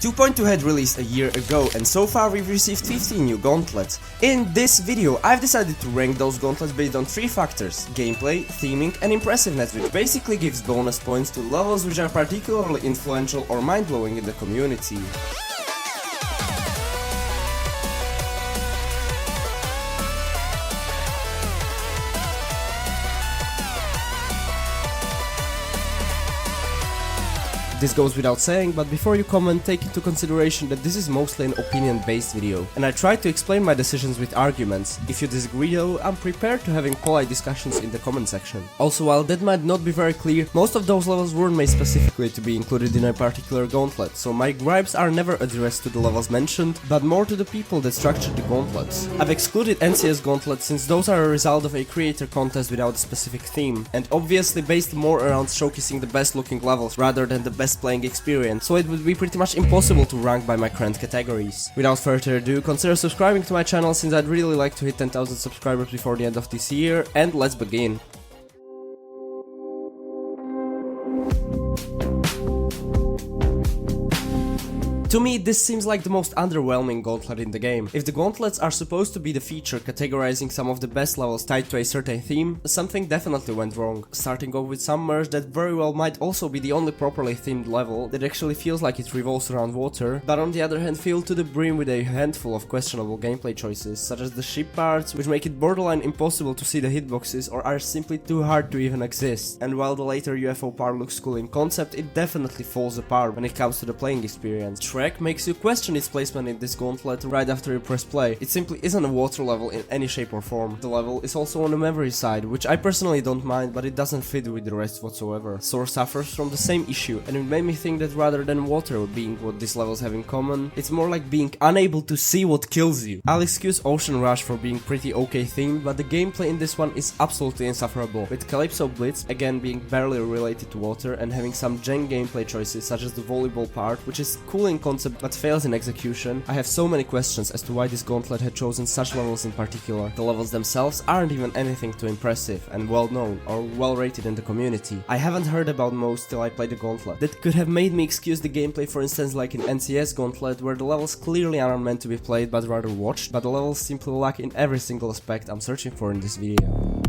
2.2 had released a year ago, and so far we've received 15 new gauntlets. In this video, I've decided to rank those gauntlets based on 3 factors: gameplay, theming, and impressiveness, which basically gives bonus points to levels which are particularly influential or mind-blowing in the community. This goes without saying, but before you comment, take into consideration that this is mostly an opinion-based video, and I try to explain my decisions with arguments. If you disagree though, I'm prepared to having polite discussions in the comment section. Also, while that might not be very clear, most of those levels weren't made specifically to be included in a particular gauntlet, so my gripes are never addressed to the levels mentioned, but more to the people that structured the gauntlets. I've excluded NCS gauntlets since those are a result of a creator contest without a specific theme, and obviously based more around showcasing the best looking levels rather than the best playing experience, so it would be pretty much impossible to rank by my current categories. Without further ado, consider subscribing to my channel since I'd really like to hit 10,000 subscribers before the end of this year, and let's begin. To me, this seems like the most underwhelming gauntlet in the game. If the gauntlets are supposed to be the feature categorizing some of the best levels tied to a certain theme, something definitely went wrong. Starting off with some merge that very well might also be the only properly themed level that actually feels like it revolves around water, but on the other hand filled to the brim with a handful of questionable gameplay choices, such as the ship parts, which make it borderline impossible to see the hitboxes or are simply too hard to even exist. And while the later UFO part looks cool in concept, it definitely falls apart when it comes to the playing experience. Makes you question its placement in this gauntlet right after you press play. It simply isn't a water level in any shape or form. The level is also on the memory side, which I personally don't mind, but it doesn't fit with the rest whatsoever. Source suffers from the same issue, and it made me think that rather than water being what these levels have in common, it's more like being unable to see what kills you. I'll excuse Ocean Rush for being pretty okay themed, but the gameplay in this one is absolutely insufferable, with Calypso Blitz again being barely related to water and having some gen gameplay choices such as the volleyball part, which is cool in concept but fails in execution. I have so many questions as to why this gauntlet had chosen such levels in particular. The levels themselves aren't even anything too impressive and well known or well rated in the community. I haven't heard about most till I played the gauntlet. That could have made me excuse the gameplay, for instance like in NCS Gauntlet, where the levels clearly aren't meant to be played but rather watched, but the levels simply lack in every single aspect I'm searching for in this video.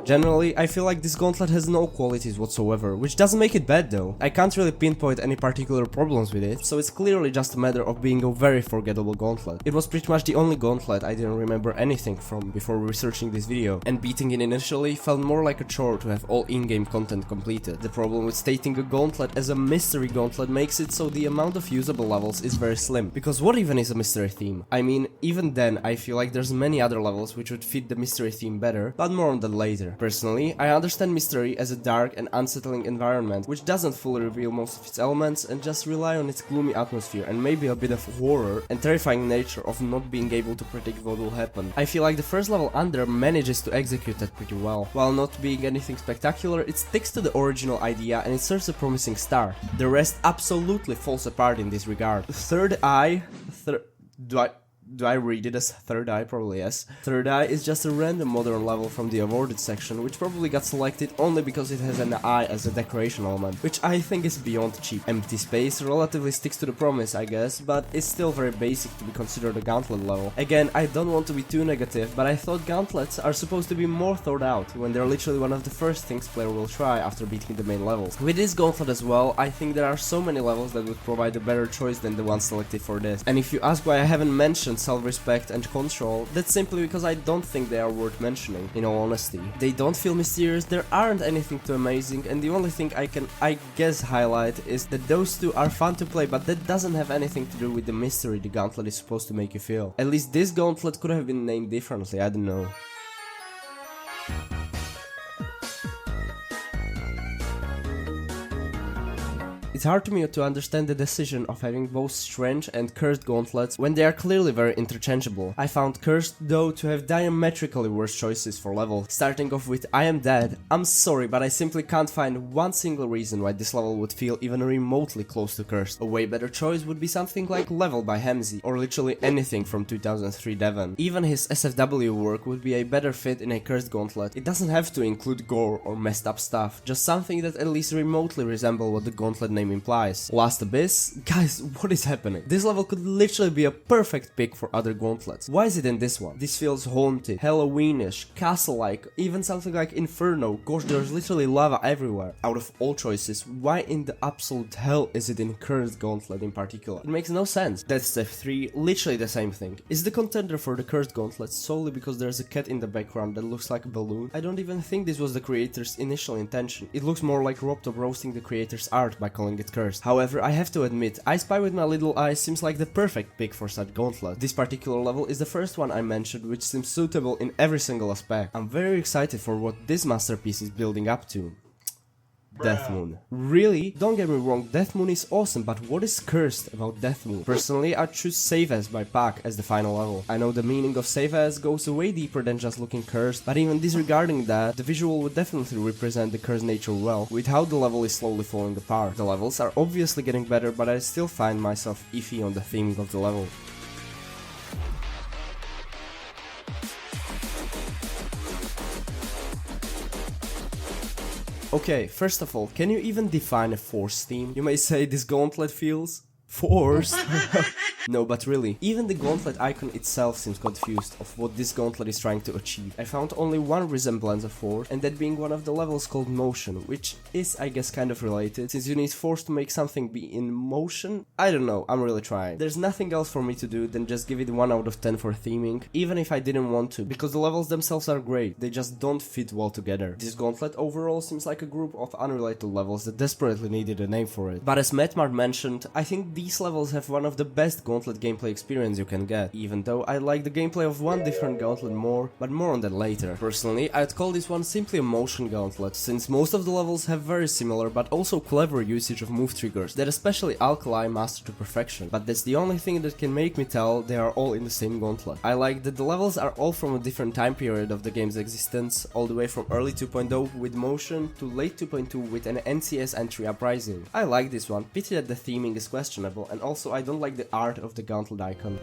Generally, I feel like this gauntlet has no qualities whatsoever, which doesn't make it bad though. I can't really pinpoint any particular problems with it, so it's clearly just a matter of being a very forgettable gauntlet. It was pretty much the only gauntlet I didn't remember anything from before researching this video, and beating it initially felt more like a chore to have all in-game content completed. The problem with stating a gauntlet as a mystery gauntlet makes it so the amount of usable levels is very slim, because what even is a mystery theme? I mean, even then I feel like there's many other levels which would fit the mystery theme better, but more on that later. Personally, I understand mystery as a dark and unsettling environment, which doesn't fully reveal most of its elements and just rely on its gloomy atmosphere and maybe a bit of horror and terrifying nature of not being able to predict what will happen. I feel like the first level Under manages to execute that pretty well. While not being anything spectacular, it sticks to the original idea and it serves a promising start. The rest absolutely falls apart in this regard. Third Eye... Do I read it as Third Eye? Probably yes. Third Eye is just a random modern level from the awarded section, which probably got selected only because it has an eye as a decoration element, which I think is beyond cheap. Empty Space relatively sticks to the promise, I guess, but it's still very basic to be considered a gauntlet level. Again, I don't want to be too negative, but I thought gauntlets are supposed to be more thought out, when they're literally one of the first things player will try after beating the main levels. With this gauntlet as well, I think there are so many levels that would provide a better choice than the one selected for this. And if you ask why I haven't mentioned Self-Respect and Control, that's simply because I don't think they are worth mentioning, in all honesty. They don't feel mysterious, there aren't anything too amazing, and the only thing I can, I guess, highlight is that those two are fun to play, but that doesn't have anything to do with the mystery the gauntlet is supposed to make you feel. At least this gauntlet could have been named differently, I don't know. It's hard to me to understand the decision of having both Strange and Cursed Gauntlets when they are clearly very interchangeable. I found Cursed though to have diametrically worse choices for levels, starting off with I am dead. I'm sorry, but I simply can't find one single reason why this level would feel even remotely close to Cursed. A way better choice would be something like Level by Hemsey, or literally anything from 2003 Devon. Even his SFW work would be a better fit in a Cursed Gauntlet. It doesn't have to include gore or messed up stuff, just something that at least remotely resemble what the Gauntlet name implies. Last Abyss? Guys, what is happening? This level could literally be a perfect pick for other Gauntlets. Why is it in this one? This feels haunted, Halloweenish, castle-like, even something like Inferno. Gosh, there's literally lava everywhere. Out of all choices, why in the absolute hell is it in Cursed Gauntlet in particular? It makes no sense. That's step 3, literally the same thing. Is the contender for the Cursed Gauntlet solely because there's a cat in the background that looks like a balloon? I don't even think this was the creator's initial intention. It looks more like RobTop roasting the creator's art by calling it cursed. However, I have to admit, Ispywithmylittleeye seems like the perfect pick for such gauntlet. This particular level is the first one I mentioned, which seems suitable in every single aspect. I'm very excited for what this masterpiece is building up to. Death Moon. Really? Don't get me wrong, Death Moon is awesome, but what is cursed about Death Moon? Personally, I'd choose Save As by Pac as the final level. I know the meaning of Save As goes way deeper than just looking cursed, but even disregarding that, the visual would definitely represent the cursed nature well, with how the level is slowly falling apart. The levels are obviously getting better, but I still find myself iffy on the theming of the level. Okay, first of all, can you even define a force theme? You may say this gauntlet feels forced. No, but really, even the gauntlet icon itself seems confused of what this gauntlet is trying to achieve. I found only one resemblance of force, and that being one of the levels called motion, which is, I guess, kind of related, since you need force to make something be in motion. I don't know, I'm really trying. There's nothing else for me to do than just give it 1 out of 10 for theming, even if I didn't want to, because the levels themselves are great, they just don't fit well together. This gauntlet overall seems like a group of unrelated levels that desperately needed a name for it. But as Mattmart mentioned, I think these levels have one of the best gauntlet gameplay experience you can get, even though I like the gameplay of one different gauntlet more, but more on that later. Personally, I'd call this one simply a motion gauntlet, since most of the levels have very similar but also clever usage of move triggers that especially Alkali master to perfection, but that's the only thing that can make me tell they are all in the same gauntlet. I like that the levels are all from a different time period of the game's existence, all the way from early 2.0 with motion to late 2.2 with an NCS entry uprising. I like this one, pity that the theming is questionable, and also I don't like the art of the gauntlet icon.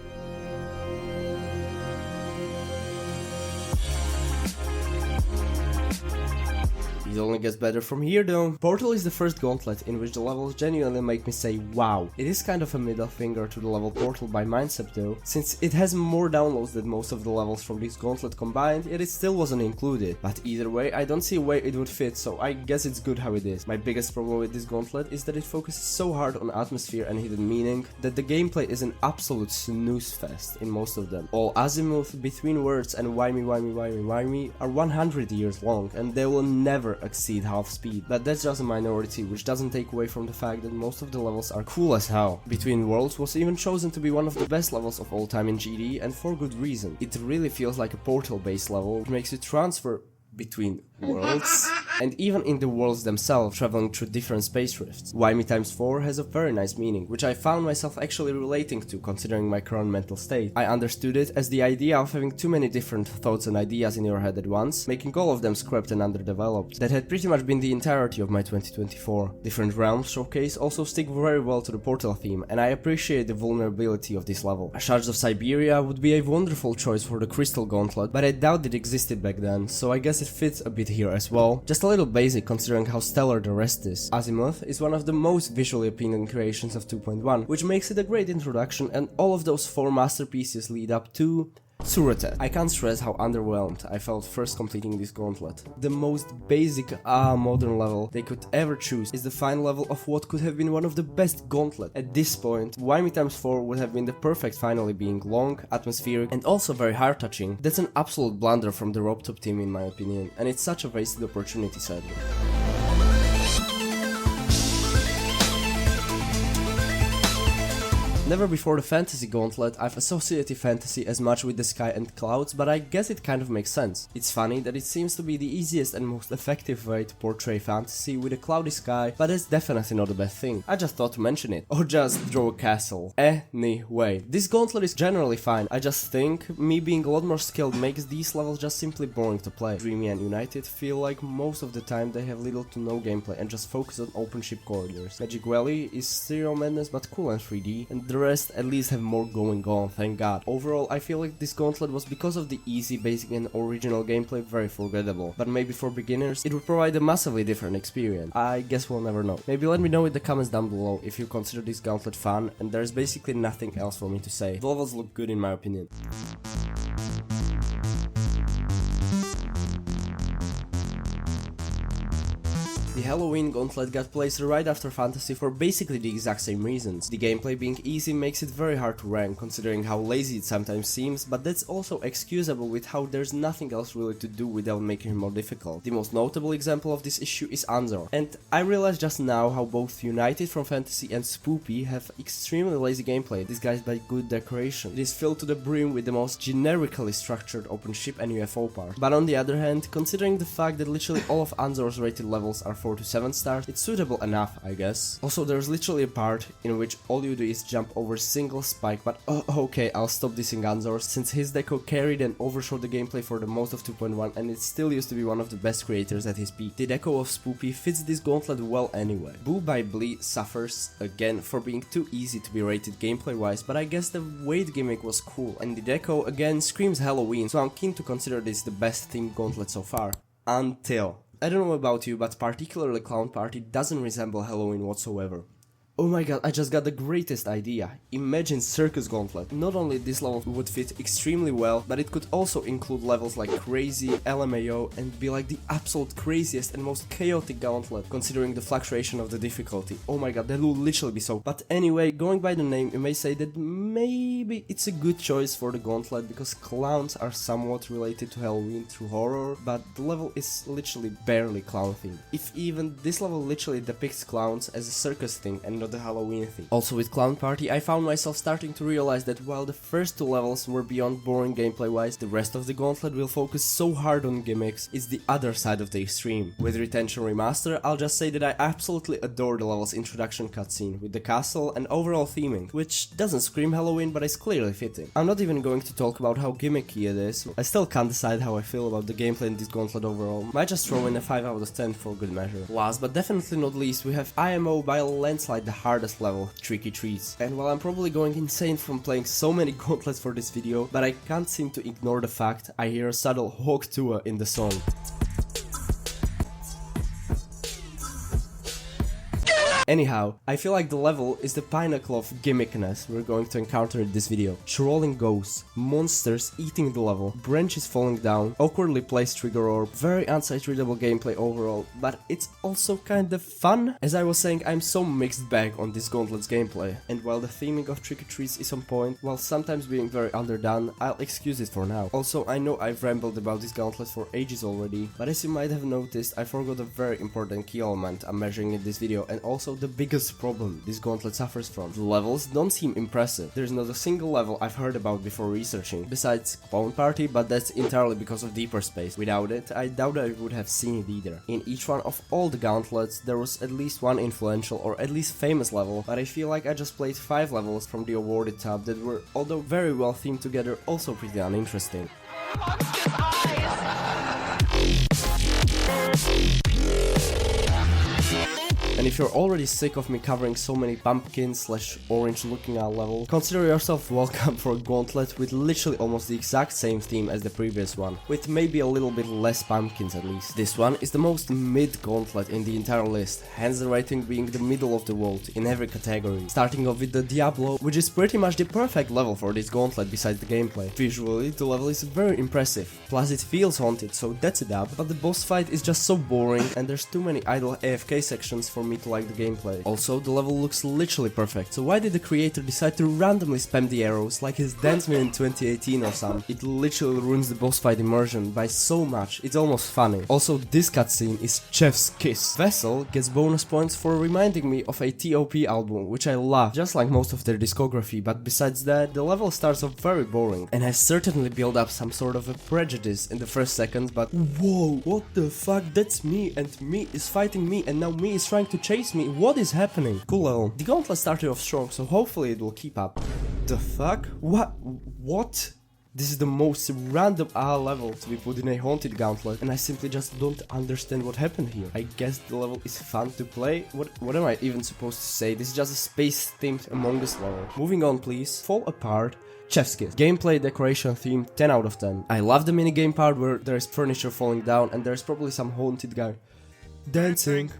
It only gets better from here though. Portal is the first gauntlet in which the levels genuinely make me say wow. It is kind of a middle finger to the level Portal by Mindset though, since it has more downloads than most of the levels from this gauntlet combined, yet it still wasn't included. But either way, I don't see where it would fit, so I guess it's good how it is. My biggest problem with this gauntlet is that it focuses so hard on atmosphere and hidden meaning that the gameplay is an absolute snooze fest in most of them. All azimuth, between words and why me are 100 years long, and they will never exceed half speed, but that's just a minority, which doesn't take away from the fact that most of the levels are cool as hell. Between Worlds was even chosen to be one of the best levels of all time in GD, and for good reason. It really feels like a portal based level, which makes you transfer between worlds, and even in the worlds themselves, traveling through different space rifts. Why me times 4 has a very nice meaning, which I found myself actually relating to considering my current mental state. I understood it as the idea of having too many different thoughts and ideas in your head at once, making all of them scrapped and underdeveloped. That had pretty much been the entirety of my 2024. Different realms showcase also stick very well to the portal theme, and I appreciate the vulnerability of this level. A Shards of Siberia would be a wonderful choice for the Crystal Gauntlet, but I doubt it existed back then, so I guess it fits a bit here as well. Just a little basic considering how stellar the rest is. Azimuth is one of the most visually appealing creations of 2.1, which makes it a great introduction, and all of those 4 masterpieces lead up to Suretet. I can't stress how underwhelmed I felt first completing this gauntlet. The most basic modern level they could ever choose is the final level of what could have been one of the best gauntlet. At this point, Why Me Times 4 would have been the perfect finally, being long, atmospheric, and also very heart-touching. That's an absolute blunder from the RobTop team in my opinion, and it's such a wasted opportunity sadly. Never before the fantasy gauntlet I've associated fantasy as much with the sky and clouds, but I guess it kind of makes sense. It's funny that it seems to be the easiest and most effective way to portray fantasy with a cloudy sky, but that's definitely not the best thing. I just thought to mention it. Or just draw a castle. Anyway, this gauntlet is generally fine. I just think me being a lot more skilled makes these levels just simply boring to play. Dreamy and United feel like most of the time they have little to no gameplay and just focus on open ship corridors. Magic Valley is stereo madness but cool and 3D, and the rest at least have more going on, thank god. Overall, I feel like this gauntlet was, because of the easy, basic and original gameplay, very forgettable. But maybe for beginners, it would provide a massively different experience. I guess we'll never know. Maybe let me know in the comments down below if you consider this gauntlet fun, and there's basically nothing else for me to say. The levels look good in my opinion. The Halloween gauntlet got placed right after Fantasy for basically the exact same reasons. The gameplay being easy makes it very hard to rank, considering how lazy it sometimes seems, but that's also excusable with how there's nothing else really to do without making it more difficult. The most notable example of this issue is Anzor, and I realized just now how both United from Fantasy and Spoopy have extremely lazy gameplay, disguised by good decoration. It is filled to the brim with the most generically structured open ship and UFO part. But on the other hand, considering the fact that literally all of Anzor's rated levels are 4 to 7 stars, it's suitable enough, I guess. Also, there's literally a part in which all you do is jump over a single spike, but okay, I'll stop dissing Anzor, since his deco carried and overshot the gameplay for the most of 2.1, and it still used to be one of the best creators at his peak. The deco of Spoopy fits this gauntlet well anyway. Boo by Blee suffers, again, for being too easy to be rated gameplay wise, but I guess the weight gimmick was cool, and the deco again screams Halloween, so I'm keen to consider this the best themed gauntlet so far. Until... I don't know about you, but particularly Clownparty doesn't resemble Halloween whatsoever. Oh my god, I just got the greatest idea. Imagine Circus Gauntlet. Not only this level would fit extremely well, but it could also include levels like Crazy, LMAO, and be like the absolute craziest and most chaotic gauntlet, considering the fluctuation of the difficulty. Oh my god, that would literally be so. But anyway, going by the name, you may say that maybe it's a good choice for the gauntlet, because clowns are somewhat related to Halloween through horror, but the level is literally barely clown themed. If even, this level literally depicts clowns as a circus thing and the Halloween thing. Also with Clownparty, I found myself starting to realize that while the first two levels were beyond boring gameplay wise, the rest of the gauntlet will focus so hard on gimmicks, it's the other side of the extreme. With Retention Remaster, I'll just say that I absolutely adore the level's introduction cutscene, with the castle and overall theming, which doesn't scream Halloween but is clearly fitting. I'm not even going to talk about how gimmicky it is, I still can't decide how I feel about the gameplay in this gauntlet overall, might just throw in a 5 out of 10 for good measure. Last but definitely not least, we have IMO by a landslide the hardest level, Tricky Trees. And while I'm probably going insane from playing so many gauntlets for this video, but I can't seem to ignore the fact I hear a subtle Hawk Tua in the song. Anyhow, I feel like the level is the pinnacle of gimmickness we're going to encounter in this video. Trolling ghosts, monsters eating the level, branches falling down, awkwardly placed trigger orb, very unsight readable gameplay overall, but it's also kinda fun. As I was saying, I'm so mixed bag on this gauntlet's gameplay, and while the theming of Tricky Trees is on point, while sometimes being very underdone, I'll excuse it for now. Also, I know I've rambled about this gauntlet for ages already, but as you might have noticed, I forgot a very important key element I'm measuring in this video, and also the biggest problem this gauntlet suffers from. The levels don't seem impressive. There's not a single level I've heard about before researching, besides Clownparty, but that's entirely because of Deeper Space. Without it, I doubt I would have seen it either. In each one of all the gauntlets, there was at least one influential or at least famous level, but I feel like I just played 5 levels from the awarded tab that were, although very well themed together, also pretty uninteresting. And if you're already sick of me covering so many pumpkin/orange looking at level, consider yourself welcome for a gauntlet with literally almost the exact same theme as the previous one, with maybe a little bit less pumpkins at least. This one is the most mid gauntlet in the entire list, hence the rating being the middle of the road in every category. Starting off with the Diablo, which is pretty much the perfect level for this gauntlet besides the gameplay. Visually, the level is very impressive, plus it feels haunted, so that's a dub, but the boss fight is just so boring and there's too many idle AFK sections for me to like the gameplay. Also, the level looks literally perfect, so why did the creator decide to randomly spam the arrows like his Dance Me in 2018 or something? It literally ruins the boss fight immersion by so much, it's almost funny. Also, this cutscene is chef's kiss. Vessel gets bonus points for reminding me of a TOP album, which I love, just like most of their discography, but besides that, the level starts off very boring, and I certainly build up some sort of a prejudice in the first seconds, but whoa, what the fuck, that's me, and me is fighting me, and now me is trying to chase me, what is happening? Cool level. The gauntlet started off strong, so hopefully it will keep up. The fuck? What? This is the most random level to be put in a haunted gauntlet, and I simply just don't understand what happened here. I guess the level is fun to play? What am I even supposed to say? This is just a space-themed Among Us level. Moving on, please. Fall Apart. Chef's Kiss. Gameplay, decoration, theme, 10 out of 10. I love the minigame part where there is furniture falling down and there's probably some haunted guy dancing,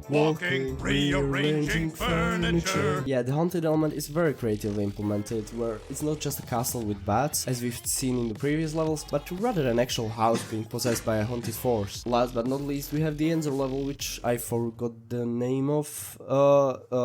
walking, rearranging furniture. Yeah, the haunted element is very creatively implemented, where it's not just a castle with bats, as we've seen in the previous levels, but rather an actual house being possessed by a haunted force. Last but not least, we have the Enzer level, which I forgot the name of.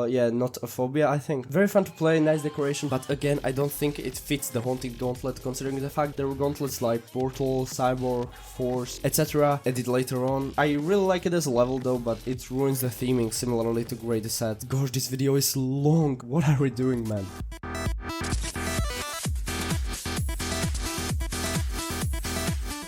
Yeah, not a phobia, I think. Very fun to play, nice decoration, but again, I don't think it fits the haunted gauntlet, considering the fact there were gauntlets like Portal, Cyborg, Force, etc. added later on. I really like it as a level though, but it ruins the theming similarly to Great Set. Gosh, this video is long. What are we doing, man?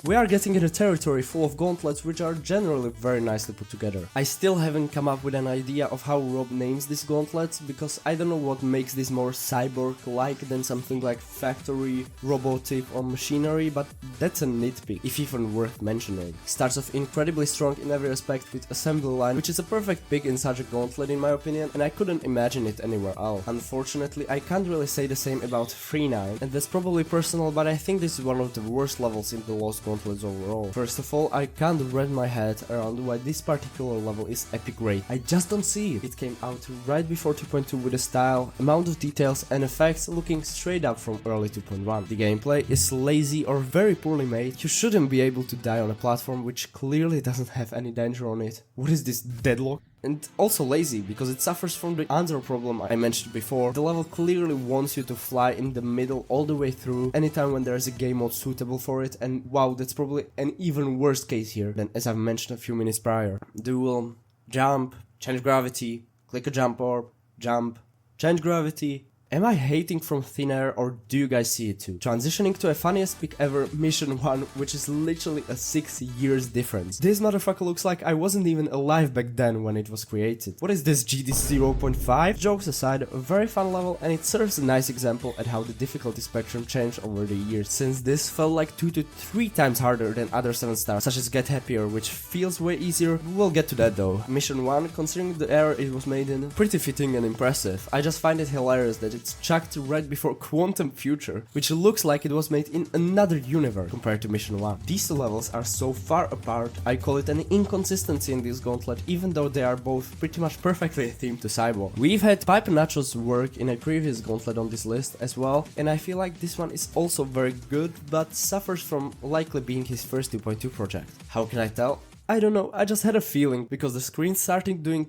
We are getting in a territory full of gauntlets which are generally very nicely put together. I still haven't come up with an idea of how Rob names these gauntlets, because I don't know what makes this more cyborg-like than something like factory, robotic or machinery, but that's a nitpick, if even worth mentioning. Starts off incredibly strong in every aspect with assembly line, which is a perfect pick in such a gauntlet in my opinion, and I couldn't imagine it anywhere else. Unfortunately, I can't really say the same about 3.9, and that's probably personal, but I think this is one of the worst levels in the Lost Gauntlets overall. First of all, I can't wrap my head around why this particular level is epic great. I just don't see it. It came out right before 2.2 with a style, amount of details and effects looking straight up from early 2.1. The gameplay is lazy or very poorly made. You shouldn't be able to die on a platform which clearly doesn't have any danger on it. What is this, deadlock? And also lazy, because it suffers from the other problem I mentioned before. The level clearly wants you to fly in the middle all the way through anytime when there is a game mode suitable for it, and wow, that's probably an even worse case here than as I've mentioned a few minutes prior. Duel, jump, change gravity, click a jump orb, jump, change gravity. Am I hating from thin air, or do you guys see it too? Transitioning to a funniest pick ever, Mission 1, which is literally a 6 years difference. This motherfucker looks like I wasn't even alive back then when it was created. What is this, GD 0.5? Jokes aside, a very fun level, and it serves a nice example at how the difficulty spectrum changed over the years, since this felt like 2 to 3 times harder than other 7 stars, such as Get Happier, which feels way easier. We'll get to that though. Mission 1, considering the era it was made in, pretty fitting and impressive. I just find it hilarious that it's chucked right before Quantum Future, which looks like it was made in another universe compared to Mission 1. These two levels are so far apart, I call it an inconsistency in this gauntlet, even though they are both pretty much perfectly themed to Cyborg. We've had Pipe Nacho's work in a previous gauntlet on this list as well, and I feel like this one is also very good, but suffers from likely being his first 2.2 project. How can I tell? I don't know, I just had a feeling, because the screen started doing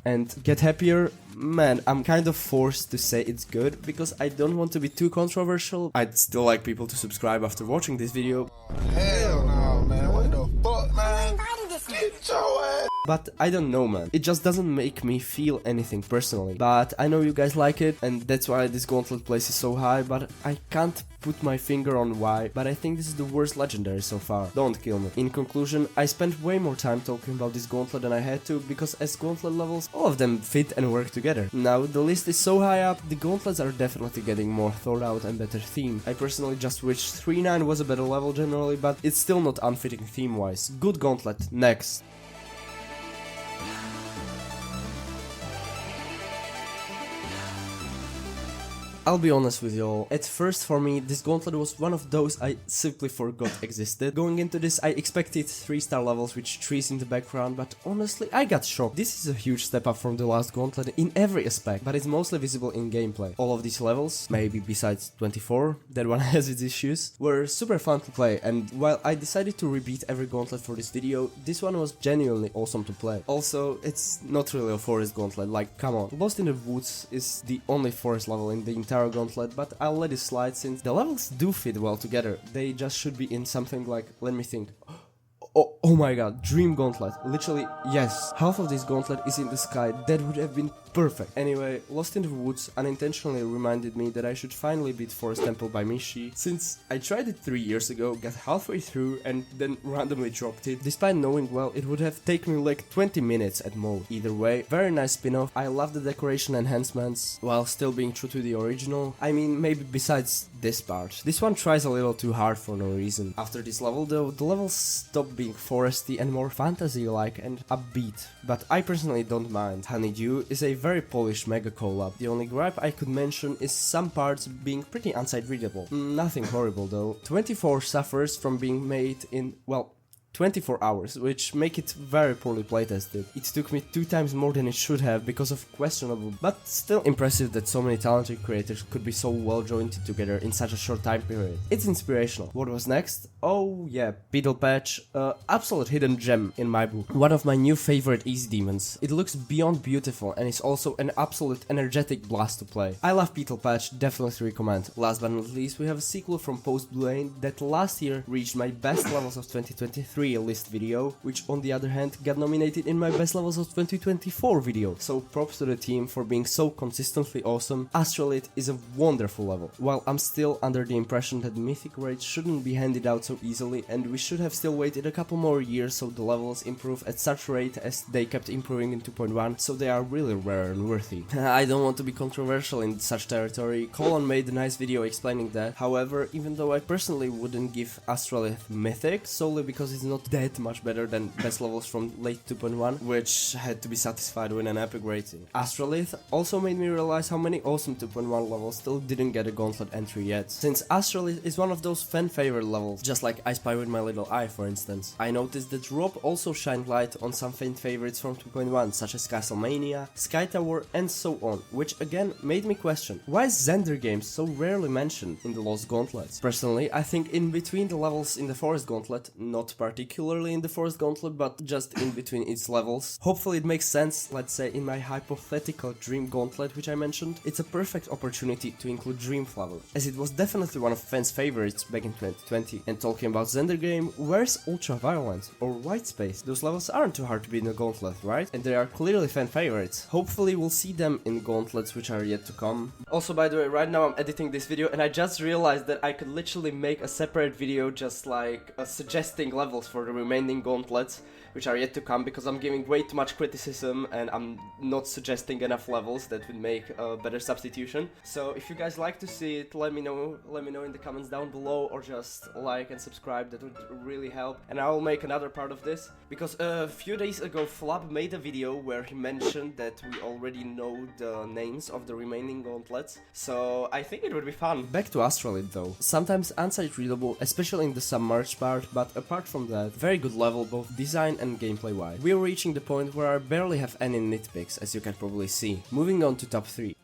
and Get Happier. Man, I'm kind of forced to say it's good, because I don't want to be too controversial. I'd still like people to subscribe after watching this video. Hell no, man, what the fuck, man? Get your ass. But I don't know, man, it just doesn't make me feel anything personally. But I know you guys like it, and that's why this gauntlet place is so high, but I can't put my finger on why, but I think this is the worst legendary so far. Don't kill me. In conclusion, I spent way more time talking about this gauntlet than I had to, because as gauntlet levels, all of them fit and work together. Now, the list is so high up, the gauntlets are definitely getting more thought out and better themed. I personally just wish 3.9 was a better level generally, but it's still not unfitting theme-wise. Good gauntlet. Next. I'll be honest with y'all, at first for me this gauntlet was one of those I simply forgot existed. Going into this I expected 3-star levels with trees in the background, but honestly I got shocked. This is a huge step up from the last gauntlet in every aspect, but it's mostly visible in gameplay. All of these levels, maybe besides 24, that one has its issues, were super fun to play, and while I decided to repeat every gauntlet for this video, this one was genuinely awesome to play. Also, it's not really a forest gauntlet, like come on. Lost in the Woods is the only forest level in the entire gauntlet, but I'll let it slide since the levels do fit well together. They just should be in something like, let me think. Oh my god, Dream Gauntlet. Literally, yes. Half of this gauntlet is in the sky. That would have been perfect. Anyway, Lost in the Woods unintentionally reminded me that I should finally beat Forest Temple by Mishi, since I tried it 3 years ago, got halfway through and then randomly dropped it, despite knowing well it would have taken me like 20 minutes at most. Either way, very nice spin-off. I love the decoration enhancements, while still being true to the original. I mean, maybe besides this part. This one tries a little too hard for no reason. After this level though, the levels stop being foresty and more fantasy-like and upbeat, but I personally don't mind. Honeydew is a very polished mega collab. The only gripe I could mention is some parts being pretty unsight readable. Nothing horrible though. 24 suffers from being made in, well, 24 hours, which make it very poorly playtested. It took me 2 times more than it should have because of questionable, but still impressive that so many talented creators could be so well jointed together in such a short time period. It's inspirational. What was next? Oh yeah, Beetle Patch, absolute hidden gem in my book. One of my new favorite easy demons. It looks beyond beautiful and is also an absolute energetic blast to play. I love Beetle Patch, definitely recommend. Last but not least, we have a sequel from Post Blue Lane that last year reached my best levels of 2023 list video, which on the other hand got nominated in my best levels of 2024 video. So props to the team for being so consistently awesome. Astralith is a wonderful level. While I'm still under the impression that mythic raids shouldn't be handed out so easily and we should have still waited a couple more years so the levels improve at such rate as they kept improving in 2.1, so they are really rare and worthy. I don't want to be controversial in such territory. Colin made a nice video explaining that. However, even though I personally wouldn't give Astralith mythic solely because it's not that much better than best levels from late 2.1, which had to be satisfied with an epic rating. Astralith also made me realize how many awesome 2.1 levels still didn't get a gauntlet entry yet, since Astralith is one of those fan favorite levels, just like Ispywithmylittleeye for instance. I noticed that Rob also shined light on some fan favorites from 2.1, such as Castlemania, Sky Tower and so on, which again made me question, why is Xander Games so rarely mentioned in the Lost Gauntlets? Personally, I think in between the levels in the Forest Gauntlet, not particularly in the Forest Gauntlet, but just in between its levels. Hopefully it makes sense. Let's say in my hypothetical Dream Gauntlet which I mentioned, it's a perfect opportunity to include Dream Flower, as it was definitely one of fans' favorites back in 2020. And talking about Xander Game, where's Ultra Violence or White Space? Those levels aren't too hard to beat in a Gauntlet, right? And they are clearly fan favorites. Hopefully we'll see them in Gauntlets which are yet to come. Also, by the way, right now I'm editing this video and I just realized that I could literally make a separate video just like suggesting levels for the remaining Gauntlets which are yet to come, because I'm giving way too much criticism and I'm not suggesting enough levels that would make a better substitution. So if you guys like to see it, let me know in the comments down below, or just like and subscribe. That would really help, and I will make another part of this, because a few days ago Flab made a video where he mentioned that we already know the names of the remaining Gauntlets, so I think it would be fun. Back to Astralith though, sometimes unsight readable, especially in the submerged part, but apart from that, very good level both design and gameplay wise. We are reaching the point where I barely have any nitpicks, as you can probably see. Moving on to top 3.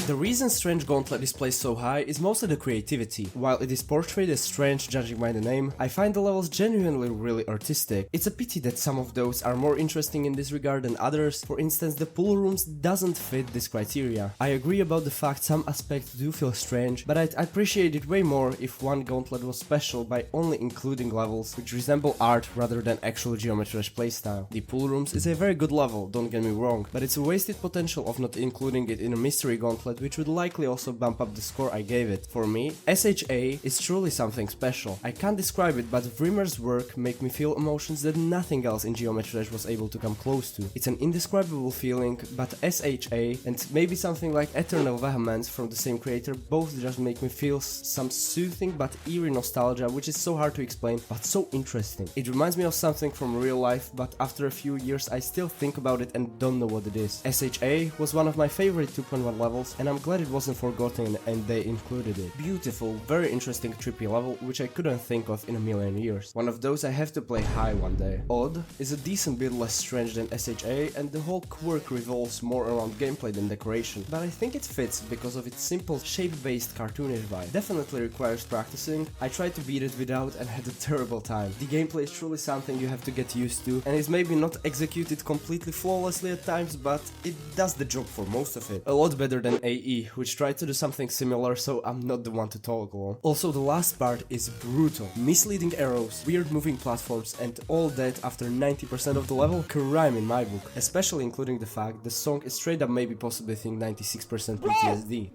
The reason Strange Gauntlet is placed so high is mostly the creativity. While it is portrayed as strange judging by the name, I find the levels genuinely really artistic. It's a pity that some of those are more interesting in this regard than others. For instance, the pool rooms doesn't fit this criteria. I agree about the fact some aspects do feel strange, but I'd appreciate it way more if one gauntlet was special by only including levels which resemble art rather than actual geometry playstyle. The pool rooms is a very good level, don't get me wrong, but it's a wasted potential of not including it in a mystery gauntlet Gauntlet, which would likely also bump up the score I gave it. For me, SHA is truly something special. I can't describe it, but Vrimmer's work make me feel emotions that nothing else in Geometry Dash was able to come close to. It's an indescribable feeling, but SHA and maybe something like Eternal Vehemence from the same creator both just make me feel some soothing but eerie nostalgia, which is so hard to explain, but so interesting. It reminds me of something from real life, but after a few years I still think about it and don't know what it is. SHA was one of my favorite 2.1 levels, and I'm glad it wasn't forgotten and they included it. Beautiful, very interesting trippy level, which I couldn't think of in a million years. One of those I have to play high one day. Odd is a decent bit less strange than SHA, and the whole quirk revolves more around gameplay than decoration, but I think it fits because of its simple shape-based cartoonish vibe. Definitely requires practicing. I tried to beat it without and had a terrible time. The gameplay is truly something you have to get used to, and is maybe not executed completely flawlessly at times, but it does the job for most of it. A lot better than AE, which tried to do something similar, so I'm not the one to talk on. Also, the last part is brutal. Misleading arrows, weird moving platforms, and all that after 90% of the level, KORAII in my book, especially including the fact the song is straight up maybe possibly think 96% PTSD.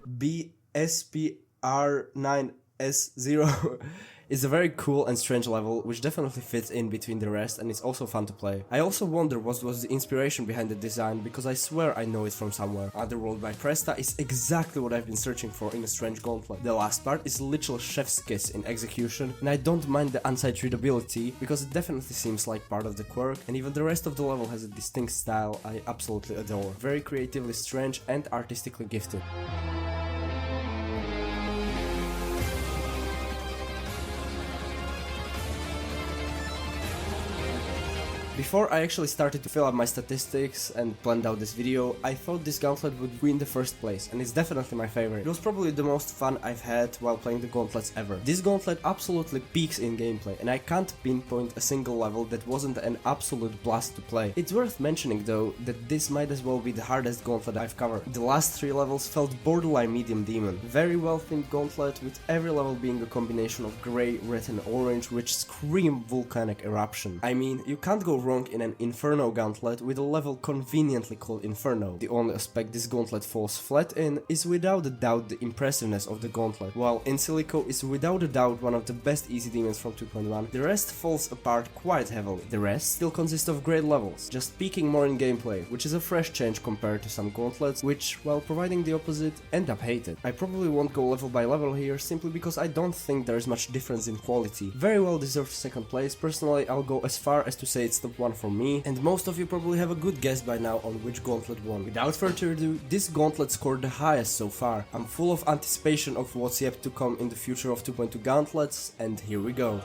BSPR9S0 is a very cool and strange level, which definitely fits in between the rest, and it's also fun to play. I also wonder what was the inspiration behind the design, because I swear I know it from somewhere. Otherworld by Presta is exactly what I've been searching for in a strange gauntlet. The last part is literal chef's kiss in execution, and I don't mind the unsight readability, because it definitely seems like part of the quirk, and even the rest of the level has a distinct style I absolutely adore. Very creatively strange and artistically gifted. Before I actually started to fill up my statistics and planned out this video, I thought this gauntlet would win the first place, and it's definitely my favorite. It was probably the most fun I've had while playing the gauntlets ever. This gauntlet absolutely peaks in gameplay, and I can't pinpoint a single level that wasn't an absolute blast to play. It's worth mentioning though that this might as well be the hardest gauntlet I've covered. The last 3 levels felt borderline medium demon. Very well themed gauntlet, with every level being a combination of grey, red and orange, which scream volcanic eruption. I mean, you can't go wrong in an Inferno gauntlet with a level conveniently called Inferno. The only aspect this gauntlet falls flat in is without a doubt the impressiveness of the gauntlet. While In Silico is without a doubt one of the best easy demons from 2.1, the rest falls apart quite heavily. The rest still consists of great levels, just peaking more in gameplay, which is a fresh change compared to some gauntlets, which, while providing the opposite, end up hated. I probably won't go level by level here, simply because I don't think there is much difference in quality. Very well deserved second place. Personally, I'll go as far as to say it's top 1 for me, and most of you probably have a good guess by now on which gauntlet won. Without further ado, this gauntlet scored the highest so far. I'm full of anticipation of what's yet to come in the future of 2.2 Gauntlets, and here we go.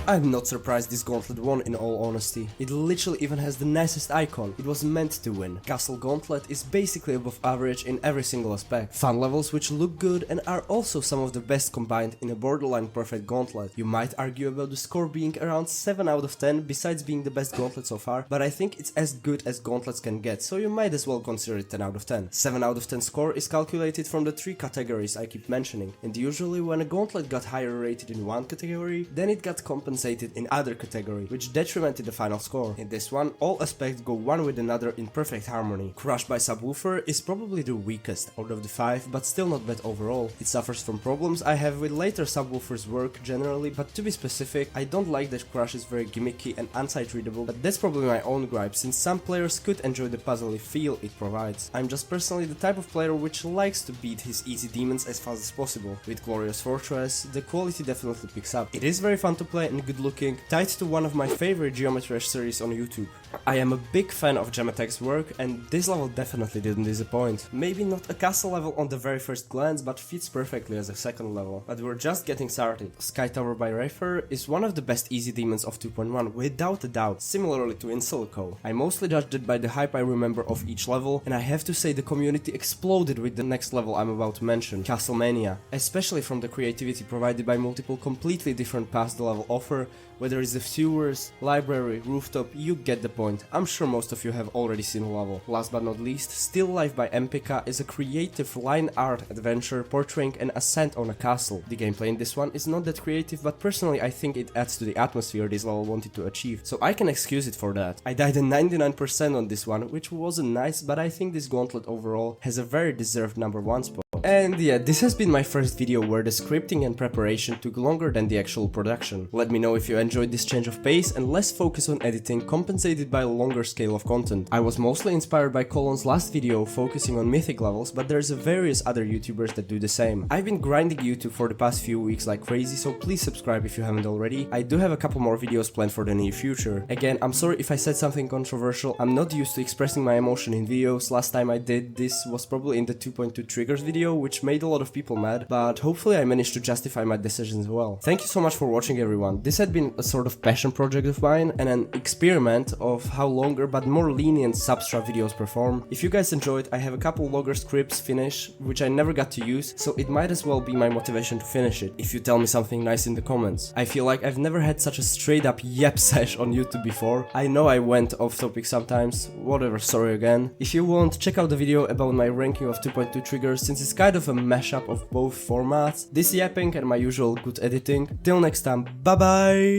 I'm not surprised this gauntlet won, in all honesty. It literally even has the nicest icon. It was meant to win. Castle Gauntlet is basically above average in every single aspect. Fun levels which look good and are also some of the best combined in a borderline perfect gauntlet. You might argue about the score being around 7 out of 10 besides being the best gauntlet so far, but I think it's as good as gauntlets can get, so you might as well consider it 10 out of 10. 7 out of 10 score is calculated from the 3 categories I keep mentioning, and usually when a gauntlet got higher rated in one category, then it got compensated in other category, which detrimented the final score. In this one, all aspects go one with another in perfect harmony. Crush by Subwoofer is probably the weakest out of the 5, but still not bad overall. It suffers from problems I have with later Subwoofer's work generally, but to be specific, I don't like that Crush is very gimmicky and unsight readable, but that's probably my own gripe, since some players could enjoy the puzzly feel it provides. I'm just personally the type of player which likes to beat his easy demons as fast as possible. With Glorious Fortress, the quality definitely picks up. It is very fun to play and good looking, tied to one of my favorite Geometry Dash series on YouTube. I am a big fan of Gematech's work, and this level definitely didn't disappoint. Maybe not a castle level on the very first glance, but fits perfectly as a second level. But we're just getting started. Sky Tower by Rafer is one of the best easy demons of 2.1, without a doubt, similarly to In Silico. I mostly judged it by the hype I remember of each level, and I have to say the community exploded with the next level I'm about to mention, Castlemania, especially from the creativity provided by multiple completely different paths the level offer. Whether it's the sewers, library, rooftop, you get the point, I'm sure most of you have already seen the level. Last but not least, Still Life by Empika is a creative line art adventure portraying an ascent on a castle. The gameplay in this one is not that creative, but personally I think it adds to the atmosphere this level wanted to achieve, so I can excuse it for that. I died a 99% on this one, which wasn't nice, but I think this gauntlet overall has a very deserved number 1 spot. And yeah, this has been my first video where the scripting and preparation took longer than the actual production. Let me know if you enjoyed this change of pace and less focus on editing compensated by a longer scale of content. I was mostly inspired by Colon's last video focusing on mythic levels, but there's various other YouTubers that do the same. I've been grinding YouTube for the past few weeks like crazy, so please subscribe if you haven't already. I do have a couple more videos planned for the near future. Again, I'm sorry if I said something controversial, I'm not used to expressing my emotion in videos. Last time I did this was probably in the 2.2 triggers video, which made a lot of people mad, but hopefully I managed to justify my decisions well. Thank you so much for watching, everyone. This had been a sort of passion project of mine and an experiment of how longer but more lenient SubStra videos perform. If you guys enjoyed, I have a couple longer scripts finished, which I never got to use, so it might as well be my motivation to finish it, if you tell me something nice in the comments. I feel like I've never had such a straight up yep sesh on YouTube before. I know I went off topic sometimes, whatever, sorry again. If you want, check out the video about my ranking of 2.2 triggers, since it's kind of a mashup of both formats, this yapping and my usual good editing. Till next time, bye bye!